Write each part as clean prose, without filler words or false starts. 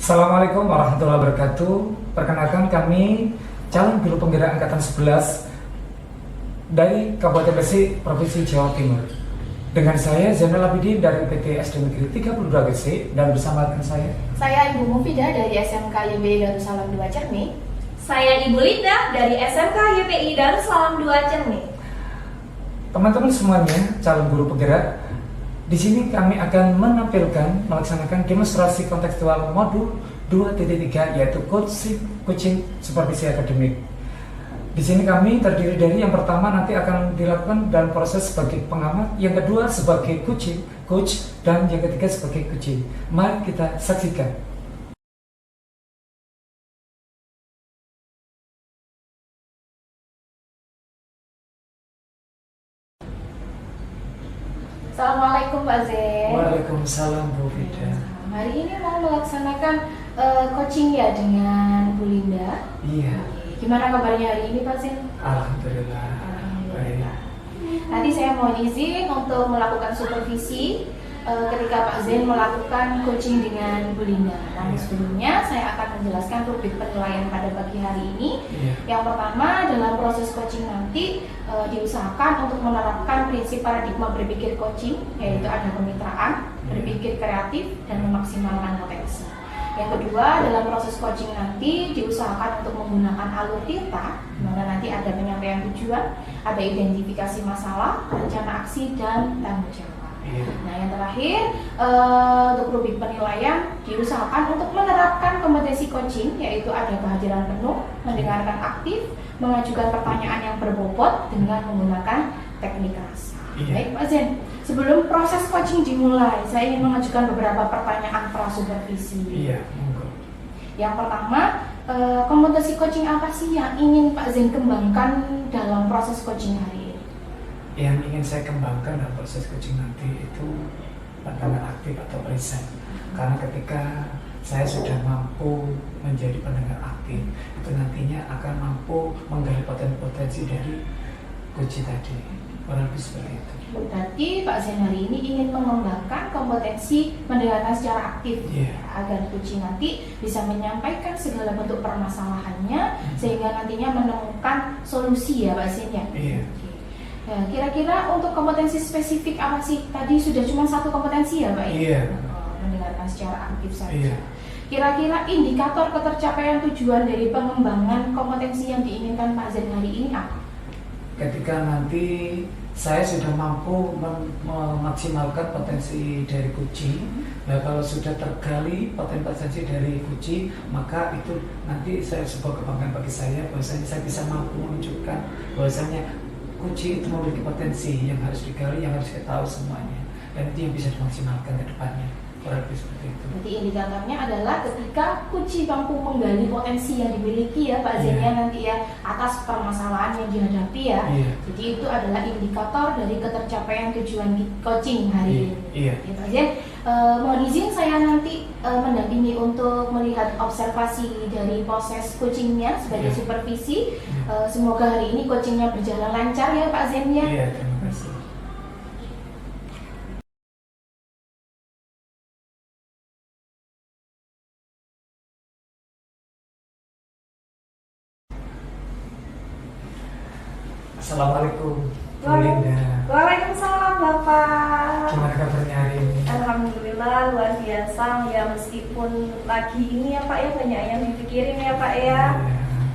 Assalamualaikum warahmatullahi wabarakatuh. Perkenalkan kami calon guru penggerak angkatan 11 dari Kabupaten Gresik, Provinsi Jawa Timur. Dengan saya Zainal Abidin dari PT SD Negeri 32 Gresik dan bersama dengan saya Ibu Mufidah dari SMK YPI Darussalam 2 Cermi. Saya Ibu Linda dari SMK YPI Darussalam 2 Cermi. Teman-teman semuanya, calon guru penggerak, di sini kami akan melaksanakan demonstrasi kontekstual modul 2.3 yaitu coaching supervisi akademik. Di sini kami terdiri dari yang pertama nanti akan dilakukan dalam proses sebagai pengamat, yang kedua sebagai coach, dan yang ketiga sebagai coaching. Mari kita saksikan. Assalamualaikum Pak Zen. Waalaikumsalam Bu Fida. Hari ini mau melaksanakan coaching ya dengan Bu Linda. Iya. Gimana kabarnya hari ini Pak Zen? Alhamdulillah. Alhamdulillah. Tadi saya mohon izin untuk melakukan supervisi ketika Pak Zen melakukan coaching dengan Bu Linda. Namun sebelumnya saya akan menjelaskan rubrik penilaian pada pagi hari ini. Yang pertama, dalam proses coaching nanti diusahakan untuk menerapkan prinsip paradigma berpikir coaching, yaitu ada kemitraan, berpikir kreatif, dan memaksimalkan potensi. Yang kedua, dalam proses coaching nanti diusahakan untuk menggunakan alur tirta, di mana nanti ada penyampaian tujuan, ada identifikasi masalah, rencana aksi, dan tanggung jawab. Nah, yang terakhir, untuk rubrik penilaian diusahakan untuk menerapkan kompetensi coaching, yaitu ada kehadiran penuh, mendengarkan aktif, mengajukan pertanyaan yang berbobot dengan menggunakan teknik rasa. Baik Pak Zen, sebelum proses coaching dimulai, saya ingin mengajukan beberapa pertanyaan pra-supervisi. Yang pertama, kompetensi coaching apa sih yang ingin Pak Zen kembangkan dalam proses coaching hari ini? Yang ingin saya kembangkan dalam proses coaching nanti itu pandangan aktif atau present. Karena ketika saya sudah mampu menjadi pendengar aktif, itu nantinya akan mampu menggali potensi dari coaching tadi. Kurang lebih seperti itu. Berarti Pak Zen hari ini ingin mengembangkan kompetensi mendengarkan secara aktif agar coaching nanti bisa menyampaikan segala bentuk permasalahannya sehingga nantinya menemukan solusi ya Pak Zen ya. Ya, kira-kira untuk kompetensi spesifik apa sih? Tadi sudah cuma satu kompetensi ya Pak? Mendengarkan secara aktif saja. Kira-kira indikator ketercapaian tujuan dari pengembangan kompetensi yang diinginkan Pak Zen hari ini apa? Ketika nanti saya sudah mampu memaksimalkan potensi dari coaching, nah kalau sudah tergali potensi dari coaching, maka itu nanti saya sebuah kebanggaan bagi saya bahwasanya saya bisa mampu menunjukkan bahwasanya coaching itu memiliki potensi yang harus digali, yang harus kita tahu semuanya, dan itu yang bisa dimaksimalkan ke depannya. Kurang lebih seperti itu. Jadi indikatornya adalah ketika coaching mampu menggali potensi yang dimiliki ya Pak Zen ya nanti ya atas permasalahan yang dihadapi ya. Jadi itu adalah indikator dari ketercapaian tujuan coaching hari ini. Pak Zen, mohon izin saya nanti mendampingi untuk melihat observasi dari proses coachingnya sebagai supervisi. Semoga hari ini coachingnya berjalan lancar ya Pak Zen ya. Terima kasih. Assalamualaikum Bu Linda. Waalaikumsalam Bapak. Gimana kabarnya hari ini? Alhamdulillah luar biasa ya, meskipun lagi ini ya Pak ya banyak yang dipikirin ya Pak ya.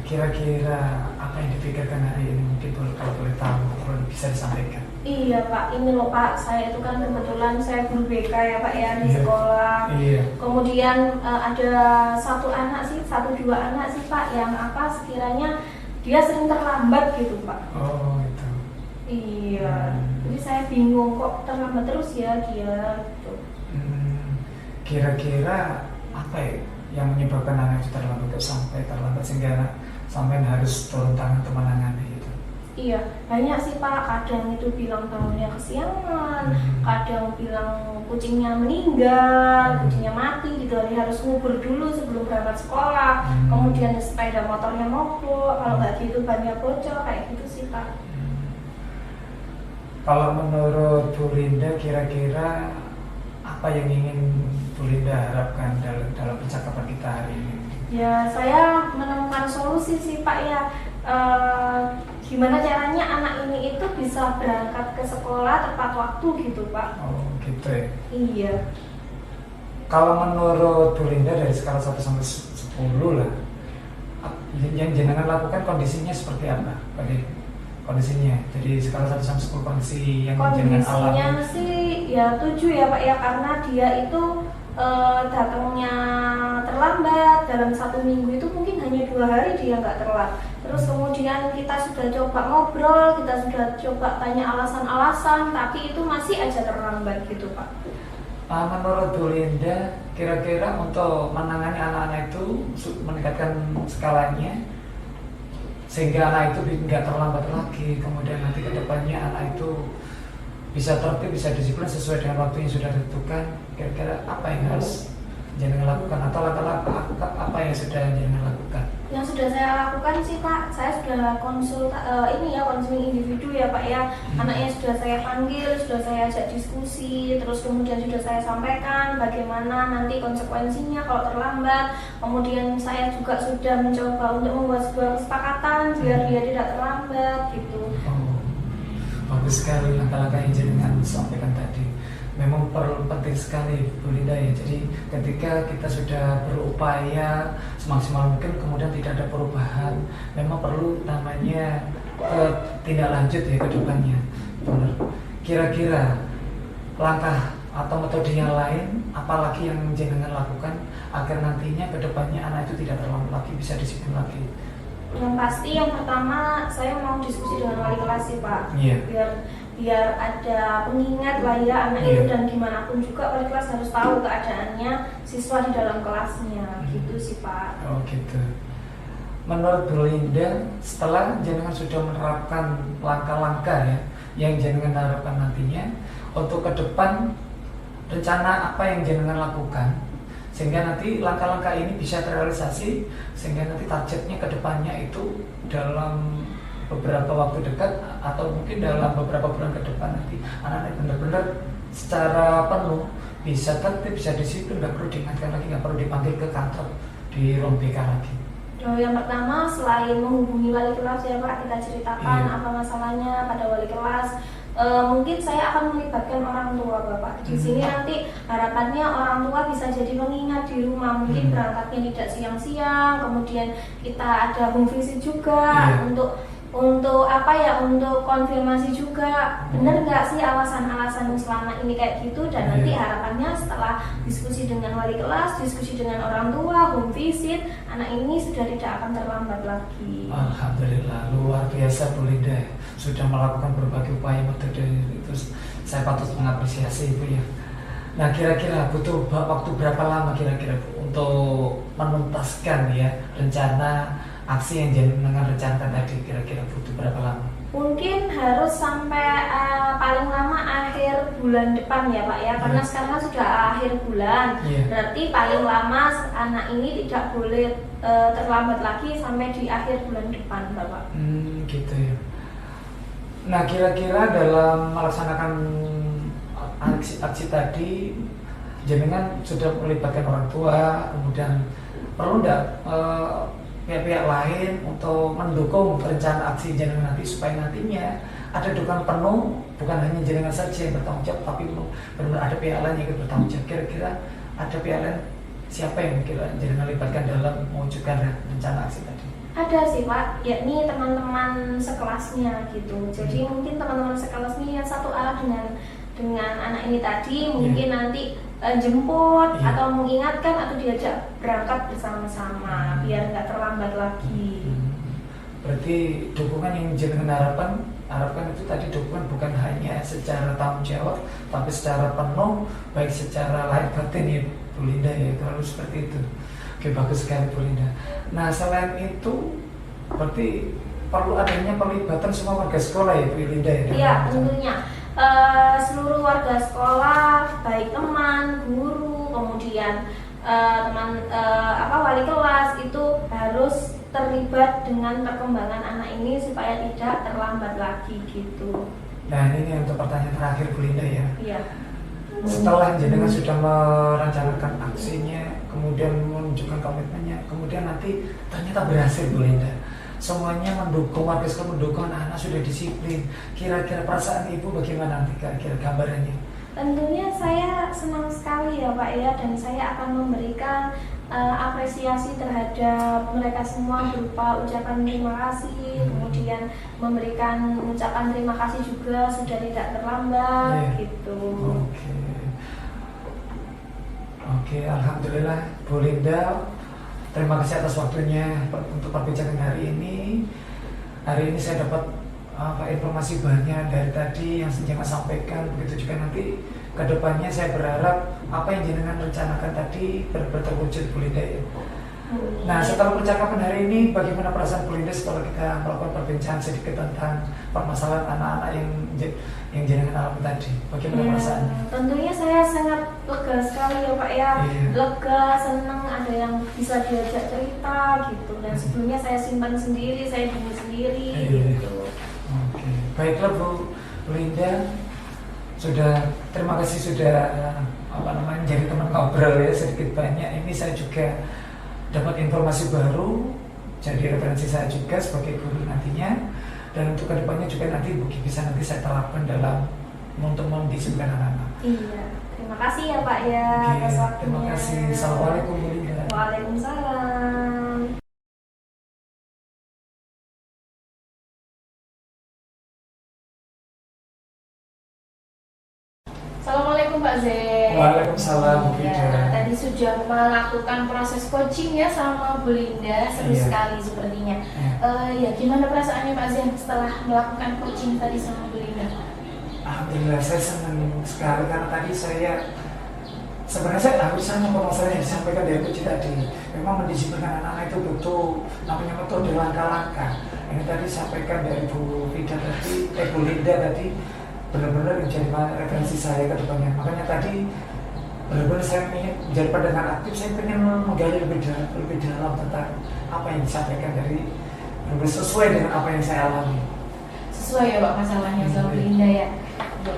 Kira-kira apa yang dipikirkan hari ini mungkin kalau boleh tahu, kalau bisa disampaikan. Iya Pak, ini loh Pak, saya itu kan kebetulan saya guru BK ya Pak ya di sekolah. Kemudian ada satu dua anak sih Pak yang sekiranya dia sering terlambat gitu Pak. Oh gitu. Iya, jadi saya bingung kok terlambat terus ya dia gitu. Kira-kira apa ya yang menyebabkan anak itu terlambat sehingga sampai harus turun tangan untuk menangani itu? Iya, banyak sih Pak, kadang itu bilang bangunnya kesiangan, kadang bilang kucingnya meninggal, kucingnya mati, gitu harus ngubur dulu sebelum berangkat sekolah, kemudian sepeda motornya mogok, kalau nggak gitu bannya bocor, kayak gitu sih Pak. Kalau menurut Bu Linda kira-kira apa yang ingin Bu Linda harapkan dalam percakapan kita hari ini? Ya, saya menemukan solusi sih Pak ya. Gimana caranya anak ini itu bisa berangkat ke sekolah tepat waktu gitu Pak. Oh gitu ya. Iya. Kalau menurut Bu Linda dari skala 1 sampai 10 lah, yang jenengan lakukan kondisinya seperti apa? Kondisinya, jadi skala 1 sampai 10 kondisi yang jenengan alami. Kondisinya sih ya 7 ya Pak ya, karena dia itu datangnya terlambat. Dalam 1 minggu itu mungkin hanya 2 hari dia nggak telat. Terus kemudian kita sudah coba ngobrol, kita sudah coba tanya alasan-alasan, tapi itu masih aja terlambat gitu Pak. Menurut Bu Linda, kira-kira untuk menangani anak-anak itu meningkatkan skalanya sehingga anak itu nggak terlambat lagi, kemudian nanti ke depannya anak itu bisa tertib, bisa disiplin sesuai dengan waktu yang sudah ditentukan, kira-kira apa yang harus jenengan lakukan atau langkah-langkah apa yang sudah jenengan lakukan? Yang sudah saya lakukan sih Pak, saya sudah konseling individu ya Pak ya. Anaknya sudah saya panggil, sudah saya ajak diskusi, terus kemudian sudah saya sampaikan bagaimana nanti konsekuensinya kalau terlambat. Kemudian saya juga sudah mencoba untuk membuat sebuah kesepakatan biar dia tidak terlambat gitu. Oh, bagus sekali langkah-langkah yang jenengan sampaikan tadi. Memang penting sekali Bu Linda ya. Jadi ketika kita sudah berupaya semaksimal mungkin kemudian tidak ada perubahan, memang perlu namanya tindak lanjut ya ke depannya. Benar. Kira-kira langkah atau metode yang lain apalagi yang jenengan lakukan agar nantinya ke depannya anak itu tidak terlambat lagi, bisa disiplin lagi? Yang pasti yang pertama saya mau diskusi dengan wali kelas sih Pak. Yeah. Biar ada pengingat lah ya anak itu, dan gimana pun juga wali kelas harus tahu keadaannya siswa di dalam kelasnya gitu sih Pak. Oh gitu. Menurut Bu Linda, setelah jenengan sudah menerapkan langkah-langkah ya yang jenengan harapkan nantinya, untuk ke depan rencana apa yang jenengan lakukan sehingga nanti langkah-langkah ini bisa terrealisasi, sehingga nanti targetnya ke depannya itu dalam beberapa waktu dekat atau mungkin dalam beberapa bulan ke depan nanti anak-anak benar-benar secara penuh bisa tertib, bisa disiplin, nggak perlu diingatkan lagi, nggak perlu dipanggil ke kantor di ruang BK lagi. Yang pertama, selain menghubungi wali kelas ya Pak, kita ceritakan apa masalahnya pada wali kelas. Mungkin saya akan melibatkan orang tua Bapak. Di sini nanti harapannya orang tua bisa jadi pengingat di rumah. Mungkin berangkatnya tidak siang-siang, kemudian kita ada home visit juga untuk konfirmasi juga benar nggak sih alasan-alasan selama ini kayak gitu, dan nanti harapannya setelah diskusi dengan wali kelas, diskusi dengan orang tua, home visit, anak ini sudah tidak akan terlambat lagi. Alhamdulillah, luar biasa Bu Linda sudah melakukan berbagai upaya metode itu, saya patut mengapresiasi Ibu ya. Nah kira-kira butuh waktu berapa lama kira-kira Bu untuk menuntaskan ya rencana aksi yang jenengan rencanakan tadi, kira-kira butuh berapa lama? Mungkin harus sampai paling lama akhir bulan depan ya Pak ya, karena sekarang kan sudah akhir bulan, berarti paling lama anak ini tidak boleh terlambat lagi sampai di akhir bulan depan Bapak. Gitu ya. Nah kira-kira dalam melaksanakan aksi tadi, jenengan sudah melibatkan orang tua, kemudian perlu nggak pihak-pihak lain untuk mendukung rencana aksi jenengan nanti supaya nantinya ada dukungan penuh, bukan hanya jenengan saja yang bertanggung jawab, tapi benar-benar ada pihak lain yang ikut bertanggung jawab. Kira-kira ada pihak lain siapa yang kira jenengan libatkan dalam mewujudkan rencana aksi tadi? Ada sih Pak, yakni teman-teman sekelasnya gitu. Jadi mungkin teman-teman sekelasnya yang satu arah dengan anak ini tadi, mungkin nanti jemput atau mengingatkan atau diajak berangkat bersama-sama biar nggak terlambat lagi. Berarti dukungan yang jenengan harapkan itu tadi dukungan bukan hanya secara tanggung jawab, tapi secara penuh, baik secara lahir batin ya Bu Linda ya, kalau seperti itu. Oke, bagus sekali Bu Linda. Nah selain itu berarti perlu adanya pelibatan semua warga sekolah ya Bu Linda ya? Iya tentunya. Seluruh warga sekolah, baik teman, guru, kemudian wali kelas itu harus terlibat dengan perkembangan anak ini supaya tidak terlambat lagi gitu. Nah ini untuk pertanyaan terakhir Bu Linda ya. Iya. Setelah jenengan sudah merencanakan aksinya, kemudian menunjukkan komitmennya, kemudian nanti ternyata berhasil Bu Linda. Semuanya mendukung, warga sekolah mendukung, anak-anak sudah disiplin. Kira-kira perasaan ibu bagaimana nanti kira-kira gambarannya? Tentunya saya senang sekali ya Pak ya, dan saya akan memberikan apresiasi terhadap mereka semua berupa ucapan terima kasih, kemudian memberikan ucapan terima kasih juga sudah tidak terlambat gitu. Oke, alhamdulillah Bu Linda, terima kasih atas waktunya untuk perbincangan hari ini. Hari ini saya dapat informasi banyak dari tadi yang jenengan sampaikan. Begitu juga nanti kedepannya saya berharap apa yang jenengan rencanakan tadi benar-benar terwujud Bu Linda ya. Nah, setelah percakapan hari ini, bagaimana perasaan Bu Linda setelah kita melakukan perbincangan sedikit tentang permasalahan anak-anak yang jenengan alami tadi? Bagaimana perasaannya? Tentunya saya sangat lega sekali ya Pak ya. Lega, senang ada yang bisa diajak cerita gitu. Dan sebelumnya saya simpan sendiri, saya bimbing sendiri gitu. Oke, baiklah Bu Linda, terima kasih sudah jadi teman ngobrol ya sedikit banyak. Ini saya juga dapat informasi baru, jadi referensi saya juga sebagai guru nantinya, dan untuk kedepannya juga nanti bisa saya terapkan dalam untuk mendisiplinkan anak-anak. Iya, terima kasih ya Pak ya atas waktunya. Terima kasih. Assalamualaikum Bu Linda. Waalaikumsalam. Assalamualaikum Pak Zen. Waalaikumsalam Bu Linda. Ya, tadi sudah melakukan proses coaching ya sama Bu Linda, seru sekali sepertinya. Ya, gimana perasaannya Pak Zen setelah melakukan coaching tadi sama Bu Linda? Alhamdulillah, saya senang sekali karena tadi sebenarnya saya harusnya masalah yang disampaikan dari coach tadi. Memang mendisiplinkan anak-anak itu butuh namanya metode langkah-langkah. Ini tadi disampaikan dari Bu Linda tadi, benar-benar menjadi referensi saya ke depannya. Makanya tadi benar-benar saya ingin menjadi pendengar aktif, saya ingin menggali lebih dalam tentang apa yang disampaikan dari sesuai dengan apa yang saya alami. Sesuai ya Pak masalahnya sama Bu Linda ya.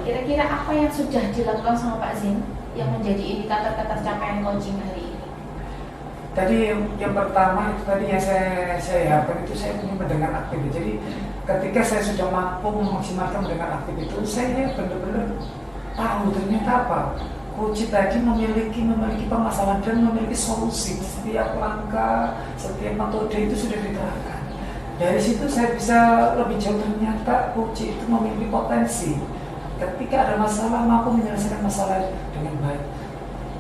Kira-kira apa yang sudah dilakukan sama Pak Zen yang menjadi indikator tercapaian coaching hari ini? Tadi yang pertama itu tadi yang saya harapkan itu saya ingin mendengar aktif. Jadi ketika saya sudah mampu memaksimalkan mendengar aktif itu, saya benar-benar tahu ternyata apa. Coach tadi memiliki permasalahan dan memiliki solusi. Setiap langkah, setiap metode itu sudah diterapkan. Dari situ saya bisa lebih jauh, ternyata coach itu memiliki potensi. Ketika ada masalah, mampu menyelesaikan masalah dengan baik.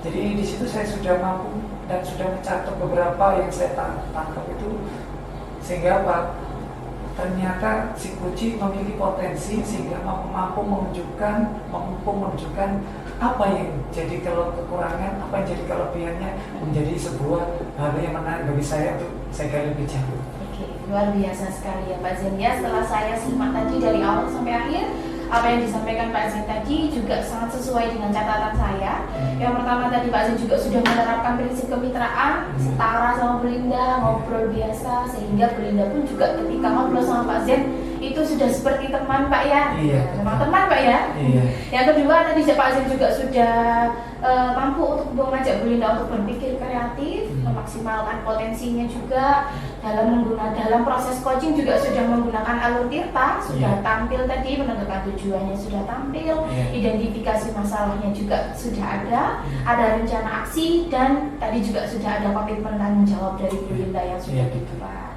Jadi di situ saya sudah mampu dan sudah mencatat beberapa yang saya tangkap itu, sehingga apa? Ternyata si coach memiliki potensi sehingga mampu menunjukkan apa yang jadi kalau kekurangan, apa yang jadi kelebihannya, menjadi sebuah hal yang menarik bagi saya untuk saya gali lebih jauh. Oke, luar biasa sekali ya Pak Zen ya. Setelah saya simak tadi dari awal sampai akhir, apa yang disampaikan Pak Zen tadi juga sangat sesuai dengan catatan saya. Yang pertama tadi Pak Zen juga sudah menerapkan prinsip kemitraan, setara sama Bu Linda, ngobrol biasa, sehingga Bu Linda pun juga ketika ngobrol sama Pak Zen itu sudah seperti teman Pak ya. Iya. Memang teman Pak ya. Iya. Yang kedua tadi Pak Zen juga sudah mampu untuk mengajak Bu Linda untuk berpikir kreatif, memaksimalkan potensinya juga dalam proses coaching juga sudah menggunakan alur tirta, sudah tampil tadi menentukan tujuannya sudah tampil, identifikasi masalahnya juga sudah ada rencana aksi, dan tadi juga sudah ada komitmen tanggung jawab dari Bu Linda yang sudah dibuat.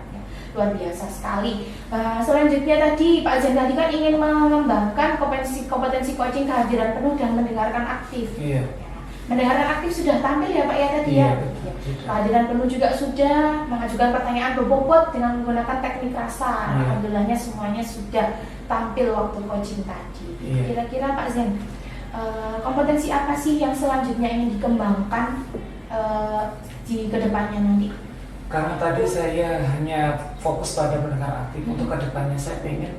Luar biasa sekali. Selanjutnya tadi Pak Zen tadi kan ingin mengembangkan kompetensi coaching kehadiran penuh dan mendengarkan aktif. Mendengarkan aktif sudah tampil ya Pak ya tadi ya. Kehadiran penuh juga sudah, mengajukan pertanyaan berbobot dengan menggunakan teknik rasa. Alhamdulillahnya semuanya sudah tampil waktu coaching tadi. Kira-kira Pak Zen, kompetensi apa sih yang selanjutnya ingin dikembangkan di kedepannya nanti? Karena tadi saya hanya fokus pada mendengar aktif, untuk kedepannya saya ingin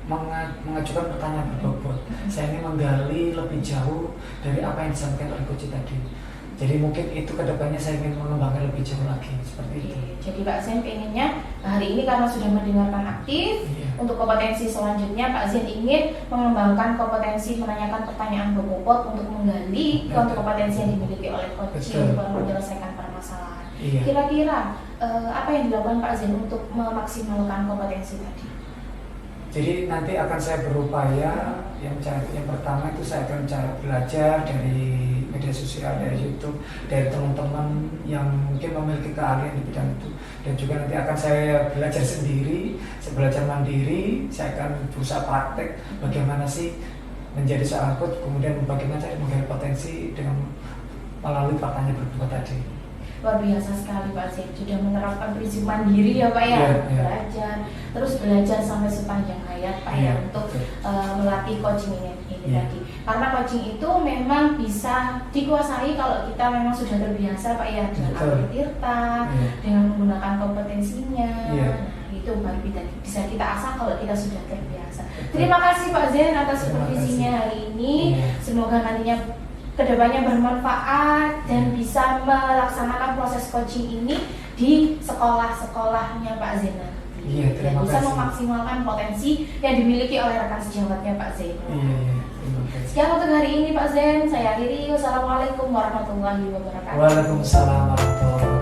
mengajukan pertanyaan berbobot. Saya ingin menggali lebih jauh dari apa yang disampaikan oleh coach tadi. Jadi mungkin itu kedepannya saya ingin mengembangkan lebih jauh lagi seperti itu. Jadi Pak Zain pengennya hari ini karena sudah mendengarkan aktif, untuk kompetensi selanjutnya Pak Zain ingin mengembangkan kompetensi menanyakan pertanyaan berbobot untuk menggali kompetensi yang dimiliki oleh coaching untuk menyelesaikan permasalahan. Kira-kira apa yang dilakukan Pak Zain untuk memaksimalkan kompetensi tadi? Jadi nanti akan saya berupaya yang pertama itu saya akan belajar dari media sosial, dari YouTube, dari teman-teman yang mungkin memiliki keahlian di bidang itu, dan juga nanti akan saya belajar sendiri, saya belajar mandiri, saya akan berusaha praktek bagaimana sih menjadi seorang coach, kemudian bagaimana cara menggali potensi dengan melalui faktanya berbuat tadi. Luar biasa sekali Pak Zain, sudah menerapkan prinsip mandiri ya Pak ya, belajar, terus belajar sampai sepanjang hayat Pak ya, untuk melatih coaching ini tadi. Karena coaching itu memang bisa dikuasai kalau kita memang sudah terbiasa Pak ya, dengan ambil tirta, dengan menggunakan kompetensinya. Nah, itu baru bisa kita asah kalau kita sudah terbiasa. Terima kasih Pak Zain atas supervisinya hari ini. Semoga nantinya kedepannya bermanfaat dan bisa melaksanakan proses coaching ini di sekolah-sekolahnya Pak Zain nanti. Dan bisa memaksimalkan potensi yang dimiliki oleh rekan sejawatnya Pak Zain. Sekian untuk hari ini Pak Zain, saya akhiri. Wassalamualaikum warahmatullahi wabarakatuh. Waalaikumsalam warahmatullahi wabarakatuh.